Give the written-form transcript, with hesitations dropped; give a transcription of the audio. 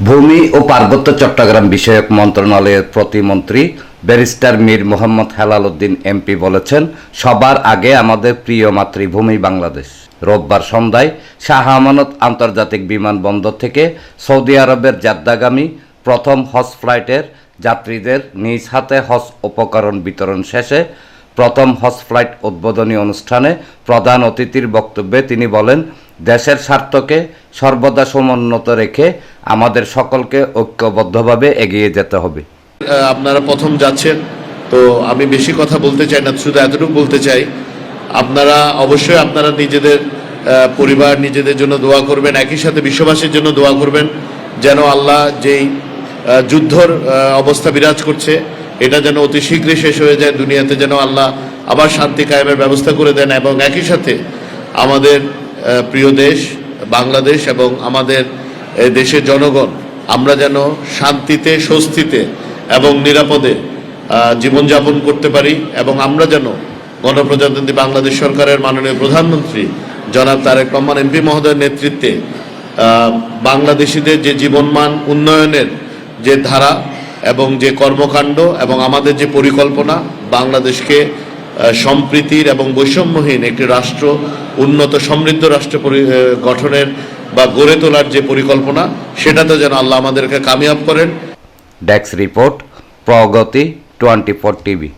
ভূমি ও পার্বত্য চট্টগ্রাম বিষয়ক মন্ত্রণালয়ের প্রতিমন্ত্রী ব্যারিস্টার মীর মোহাম্মদ হেলাল উদ্দিন এমপি বলেছেন, সবার আগে আমাদের প্রিয় মাতৃভূমি বাংলাদেশ। রোববার সন্ধ্যায় শাহ আমানত আন্তর্জাতিক বিমানবন্দর থেকে সৌদি আরবের জাদ্দাগামী প্রথম হজ ফ্লাইটের যাত্রীদের নিজ হাতে হজ উপকরণ বিতরণ শেষে প্রথম হজ ফ্লাইট উদ্বোধনী অনুষ্ঠানে প্রধান অতিথির বক্তব্যে তিনি বলেন, দেশের স্বার্থকে সর্বদা সমুন্নত রেখে আমাদের সকলকে ঐক্যবদ্ধভাবে এগিয়ে যেতে হবে। আপনারা প্রথম যাচ্ছেন, তো আমি বেশি কথা বলতে চাই না, শুধু এতটুকু বলতে চাই, আপনারা অবশ্যই আপনারা নিজেদের পরিবার, নিজেদের জন্য দোয়া করবেন, একই সাথে বিশ্ববাসীর জন্য দোয়া করবেন, যেন আল্লাহ যেই যুদ্ধর অবস্থা বিরাজ করছে এটা যেন অতি শীঘ্রই শেষ হয়ে যায়, দুনিয়াতে যেন আল্লাহ আবার শান্তি কায়েমের ব্যবস্থা করে দেন, এবং একই সাথে আমাদের প্রিয় দেশ বাংলাদেশ এবং আমাদের দেশের জনগণ আমরা যেন শান্তিতে, স্বস্তিতে এবং নিরাপদে জীবনযাপন করতে পারি, এবং আমরা যেন গণপ্রজাতন্ত্রী বাংলাদেশ সরকারের মাননীয় প্রধানমন্ত্রী জনাব তারেক রহমান এমপি মহোদয়ের নেতৃত্বে বাংলাদেশিদের যে জীবনমান উন্নয়নের যে ধারা এবং যে কর্মকাণ্ড এবং আমাদের যে পরিকল্পনা, বাংলাদেশকে সম্প্রীতির এবং বৈষম্যহীন একটি রাষ্ট্র, উন্নত সমৃদ্ধ রাষ্ট্র গঠনের বা গড়ে তোলার যে পরিকল্পনা, সেটাতে যেন আল্লাহ আমাদেরকে কামিয়াব করেন। ডেস্ক রিপোর্ট, প্রগতি 24 টিভি।